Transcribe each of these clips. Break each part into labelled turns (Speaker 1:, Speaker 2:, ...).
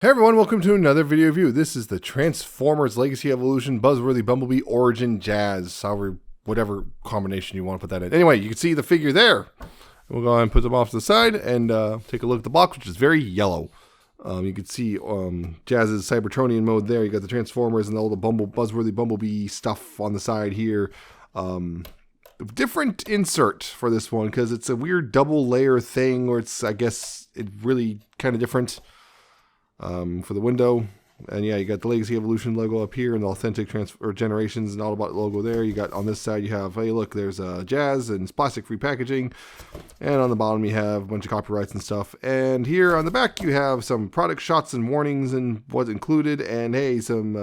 Speaker 1: Hey everyone, welcome to another video review. This is the Transformers Legacy Evolution Buzzworthy Bumblebee Origin Jazz. However, whatever combination you want to put that in. Anyway, you can see the figure there. We'll go ahead and put them off to the side and take a look at the box, which is very yellow. You can see Jazz's Cybertronian mode there. You got the Transformers and all the Buzzworthy Bumblebee stuff on the side here. Different insert for this one because it's a weird double layer thing, or it's, I guess, it really kind of different. For the window, and yeah, you got the Legacy Evolution logo up here and the Authentic Generations and Autobot logo there. You got on this side, you have, hey look, there's Jazz and it's plastic free packaging, and on the bottom you have a bunch of copyrights and stuff, and here on the back you have some product shots and warnings and what's included, and hey, some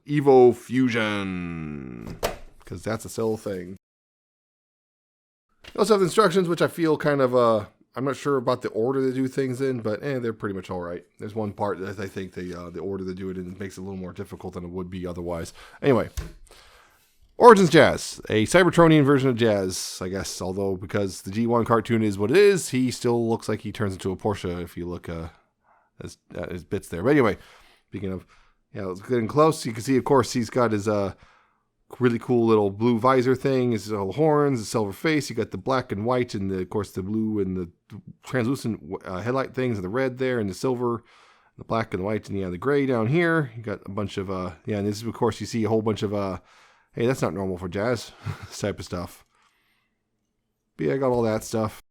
Speaker 1: Evo Fusion, because that's a still thing. You also have instructions, which I feel kind of I'm not sure about the order they do things in, but they're pretty much all right. There's one part that I think the order they do it in makes it a little more difficult than it would be otherwise. Anyway, Origins Jazz, a Cybertronian version of Jazz, I guess. Although because the G1 cartoon is what it is, he still looks like he turns into a Porsche if you look at his bits there. But anyway, speaking of, yeah, let's getting close. You can see, of course, he's got his really cool little blue visor thing, his little horns, his silver face. You got the black and white, and of course the blue and the translucent headlight things, and the red there, and the silver, the black and the white, and yeah, the gray down here. You got a bunch of yeah, and this is, of course, you see a whole bunch of hey, that's not normal for Jazz this type of stuff. But yeah, I got all that stuff.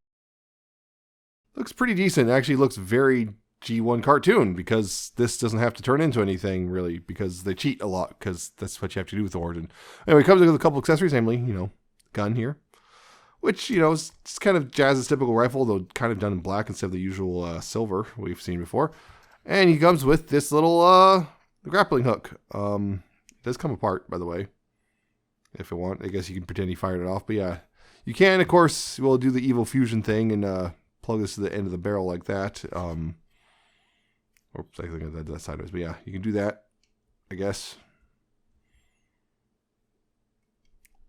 Speaker 1: Looks pretty decent. It actually looks very G1 cartoon, because this doesn't have to turn into anything really, because they cheat a lot, because that's what you have to do with Origin. Anyway, it comes with a couple accessories, namely, you know, gun here, which, you know, is kind of Jazz's typical rifle, though kind of done in black instead of the usual silver we've seen before. And he comes with this little grappling hook. It does come apart, by the way, if you want. I guess you can pretend he fired it off, but yeah, you can, of course, we'll do the Evo Fusion thing and plug this to the end of the barrel like that. Oops, I think I did that sideways, but yeah, you can do that, I guess.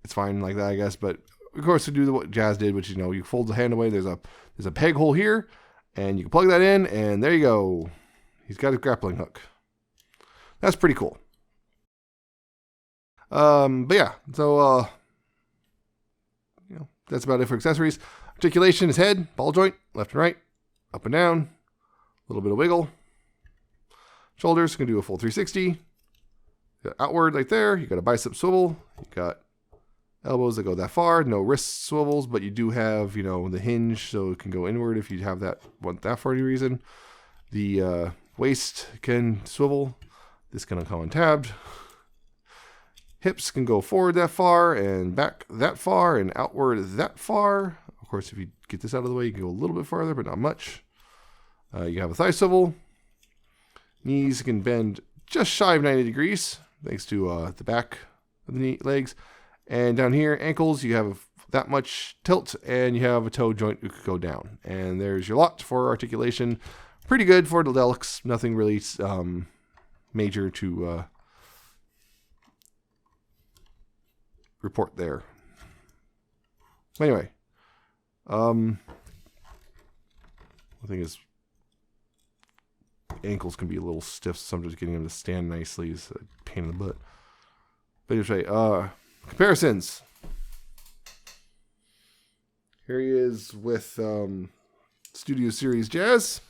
Speaker 1: It's fine like that, I guess, but of course to do what Jazz did, which, you know, you fold the hand away, there's a peg hole here, and you can plug that in, and there you go. He's got a grappling hook. That's pretty cool. But yeah, so, you know, that's about it for accessories. Articulation is head, ball joint, left and right, up and down, a little bit of wiggle. Shoulders can do a full 360. You got outward right there. You got a bicep swivel. You got elbows that go that far. No wrist swivels, but you do have, you know, the hinge, so it can go inward if you have that, want that for any reason. The waist can swivel. This can come untabbed. Hips can go forward that far and back that far and outward that far. Of course, if you get this out of the way, you can go a little bit farther, but not much. You have a thigh swivel. Knees can bend just shy of 90 degrees, thanks to the back of the legs. And down here, ankles, you have that much tilt, and you have a toe joint that could go down. And there's your lot for articulation. Pretty good for the deluxe. Nothing really major to report there. Anyway, I think it's ankles can be a little stiff, so I'm just getting them to stand nicely. It's a pain in the butt. But anyway, comparisons. Here he is with Studio Series Jazz.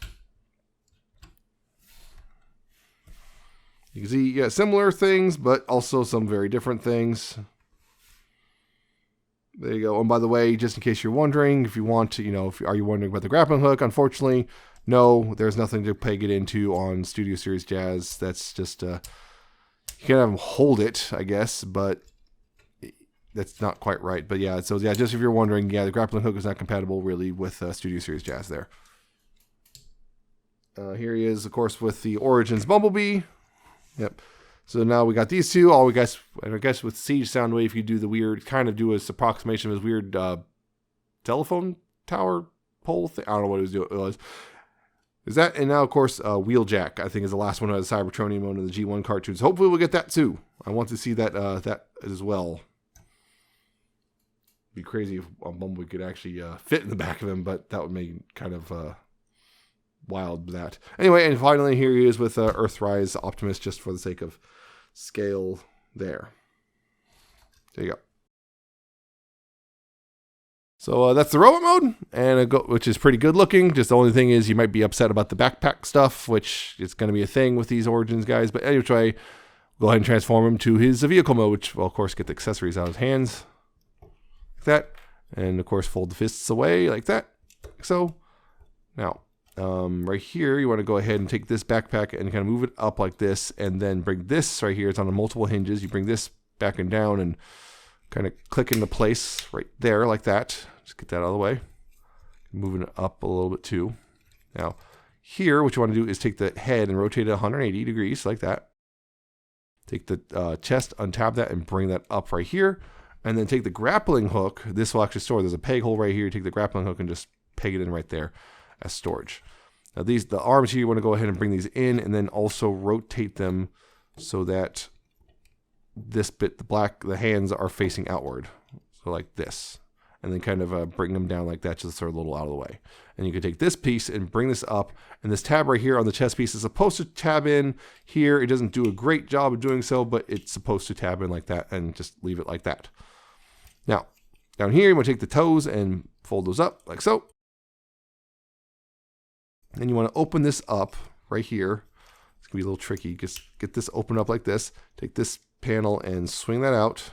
Speaker 1: You can see, yeah, similar things, but also some very different things. There you go. And by the way, just in case you're wondering, if you want to, you know, are you wondering about the grappling hook? Unfortunately, no, there's nothing to peg it into on Studio Series Jazz. That's just, you can have them hold it, I guess, but that's not quite right. But yeah, so yeah, just if you're wondering, yeah, the grappling hook is not compatible really with Studio Series Jazz there. Here he is, of course, with the Origins Bumblebee. Yep. So now we got these two. I guess with Siege Soundwave, you do the weird, kind of do a approximation of his weird telephone tower pole thing. I don't know what it was. Is that, and now, of course, Wheeljack, I think, is the last one who has Cybertronian mode in the G1 cartoons. Hopefully we'll get that, too. I want to see that that as well. It'd be crazy if a Bumblebee could actually fit in the back of him, but that would make kind of wild that. Anyway, and finally here he is with Earthrise Optimus, just for the sake of scale there. There you go. So that's the robot mode, and which is pretty good looking. Just the only thing is you might be upset about the backpack stuff, which is going to be a thing with these Origins guys. But anyway, go ahead and transform him to his vehicle mode, which will, of course, get the accessories out of his hands. Like that. And, of course, fold the fists away like that. Like so. Now, right here, you want to go ahead and take this backpack and kind of move it up like this, and then bring this right here. It's on multiple hinges. You bring this back and down and kind of click into place right there like that. Just get that out of the way. Moving it up a little bit too. Now, here, what you want to do is take the head and rotate it 180 degrees like that. Take the chest, untab that, and bring that up right here. And then take the grappling hook. This will actually store. There's a peg hole right here. You take the grappling hook and just peg it in right there as storage. Now, the arms here, you want to go ahead and bring these in, and then also rotate them so that this bit, the hands are facing outward. So like this. And then kind of bring them down like that, just sort of a little out of the way. And you can take this piece and bring this up. And this tab right here on the chest piece is supposed to tab in here. It doesn't do a great job of doing so, but it's supposed to tab in like that and just leave it like that. Now, down here, you want to take the toes and fold those up like so. Then you want to open this up right here. It's going to be a little tricky. Just get this open up like this. Take this panel and swing that out.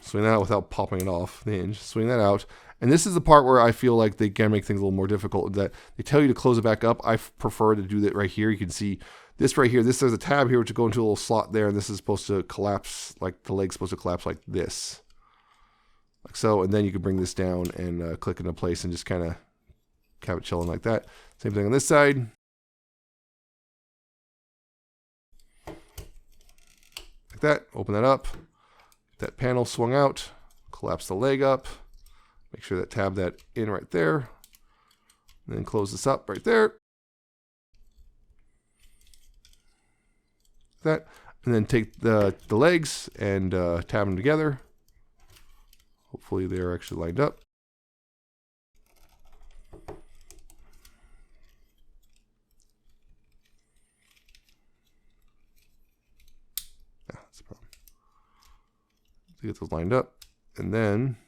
Speaker 1: Swing that out without popping it off the hinge. Swing that out. And this is the part where I feel like they can make things a little more difficult. That they tell you to close it back up. I prefer to do that right here. You can see this right here. There's a tab here which will go into a little slot there. And this is supposed to collapse, like the leg's supposed to collapse like this. Like so. And then you can bring this down and click into place and just kind of have it chilling like that. Same thing on this side. Like that. Open that up. That panel swung out, collapse the leg up, make sure that tab that in right there, and then close this up right there. That, and then take the legs and tab them together. Hopefully they're actually lined up. Get those lined up, and then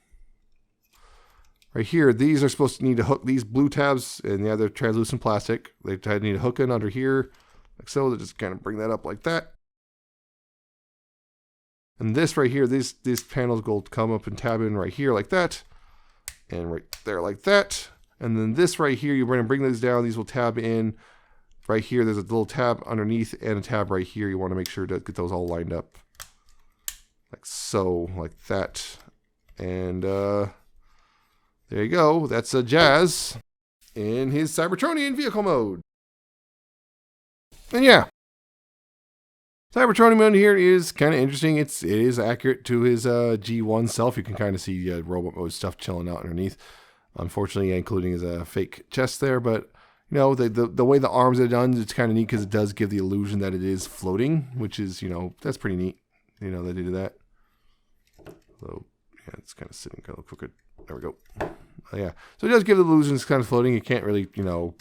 Speaker 1: right here, these are supposed to need to hook these blue tabs, and yeah, they're translucent plastic. They need to hook in under here, like so. They just kind of bring that up like that. And this right here, these panels will come up and tab in right here like that, and right there like that. And then this right here, you're going to bring these down. These will tab in right here. There's a little tab underneath and a tab right here. You want to make sure to get those all lined up. Like so, like that. And there you go. That's a Jazz in his Cybertronian vehicle mode. And yeah, Cybertronian mode here is kind of interesting. It is accurate to his G1 self. You can kind of see robot mode stuff chilling out underneath. Unfortunately, including his fake chest there. But you know, the way the arms are done, it's kind of neat because it does give the illusion that it is floating, which is, you know, that's pretty neat. You know, they did that. So, yeah, it's kind of sitting kind of crooked. There we go. Yeah. So it does give the illusion it's kind of floating. You can't really, you know,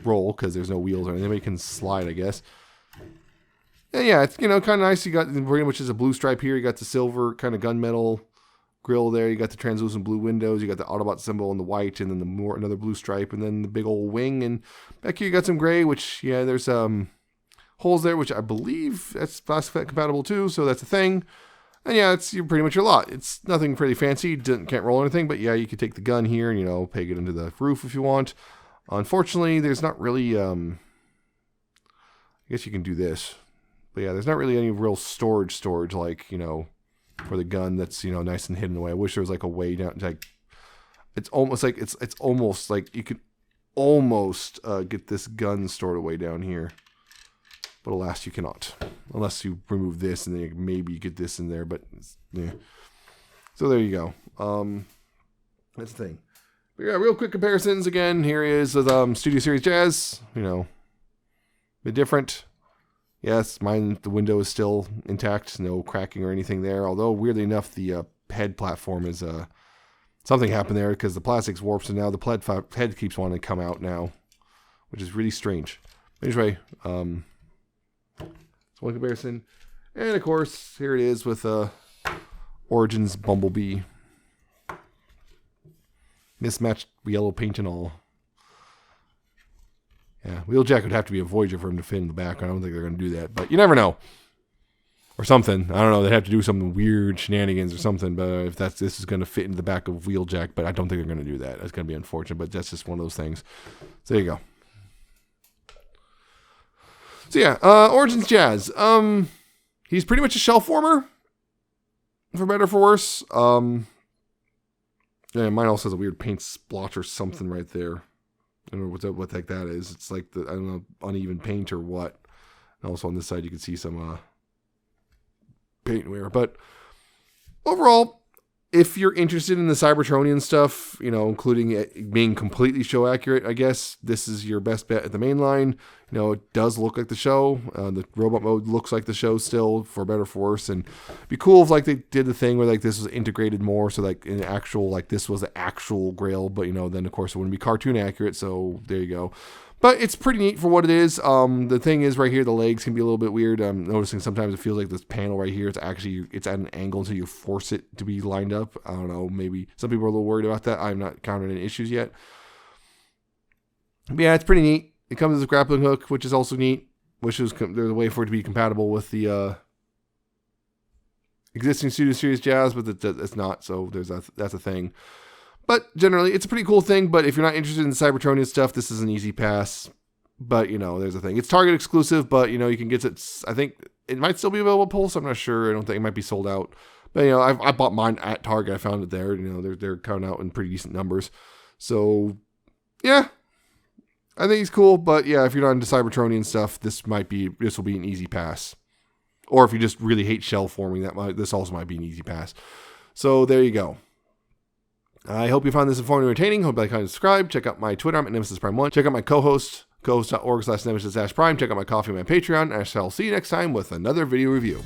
Speaker 1: roll because there's no wheels or anything. You can slide, I guess. And yeah, it's, you know, kind of nice. You got, which is a blue stripe here. You got the silver kind of gunmetal grill there. You got the translucent blue windows. You got the Autobot symbol in the white, and then another blue stripe, and then the big old wing. And back here you got some gray, which, yeah, there's holes there, which I believe that's plastic compatible too, so that's a thing. And yeah, it's pretty much your lot. It's nothing pretty fancy. Can't roll anything, but yeah, you could take the gun here and, you know, peg it into the roof if you want. Unfortunately, there's not really, I guess you can do this. But yeah, there's not really any real storage like, you know, for the gun that's, you know, nice and hidden away. I wish there was like a way down, like, it's almost like, it's almost like you could almost get this gun stored away down here. But alas, you cannot. Unless you remove this and then maybe you get this in there, but yeah. So there you go. That's the thing. But yeah, real quick comparisons again. Here is with Studio Series Jazz. You know, a bit different. Yes, mine, the window is still intact. No cracking or anything there. Although, weirdly enough, the head platform is something happened there because the plastics warps and now the pled head keeps wanting to come out now, which is really strange. Anyway, it's one comparison. And of course, here it is with Origins Bumblebee. Mismatched yellow paint and all. Yeah, Wheeljack would have to be a Voyager for him to fit in the back. I don't think they're going to do that, but you never know. Or something. I don't know. They'd have to do some weird shenanigans or something, but if this is going to fit into the back of Wheeljack, but I don't think they're going to do that. That's going to be unfortunate, but that's just one of those things. So there you go. So yeah, Origins Jazz. He's pretty much a shell former, for better or for worse. Yeah, mine also has a weird paint splotch or something right there. I don't know what the heck that is. It's like I don't know, uneven paint or what. And also on this side you can see some paint wear. But overall, if you're interested in the Cybertronian stuff, you know, including it being completely show accurate, I guess this is your best bet at the main line. You know, it does look like the show. The robot mode looks like the show still, for better or for worse. And it'd be cool if like they did the thing where like this was integrated more, so like in actual, like this was the actual Grail, but you know, then of course it wouldn't be cartoon accurate. So there you go. But it's pretty neat for what it is. The thing is right here, the legs can be a little bit weird. I'm noticing sometimes it feels like this panel right here, it's at an angle until you force it to be lined up. I don't know, maybe some people are a little worried about that. I'm not counting any issues yet. But yeah, it's pretty neat. It comes with a grappling hook, which is also neat. Which is there's a way for it to be compatible with the existing Studio Series Jazz, but it's not. So that's a thing. But generally, it's a pretty cool thing. But if you're not interested in Cybertronian stuff, this is an easy pass. But, you know, there's a thing. It's Target exclusive, but, you know, you can get it. I think it might still be available at Pulse. I'm not sure. I don't think it might be sold out. But, you know, I bought mine at Target. I found it there. You know, they're coming out in pretty decent numbers. So, yeah. I think it's cool. But, yeah, if you're not into Cybertronian stuff, this will be an easy pass. Or if you just really hate shell forming, this also might be an easy pass. So, there you go. I hope you found this informative and entertaining. Hope you like, comment, and subscribe. Check out my Twitter. I'm at Nemesis Prime 1. Check out my co-host, co-host.org/Nemesis-Prime. Check out my coffee and my Patreon. And I shall see you next time with another video review.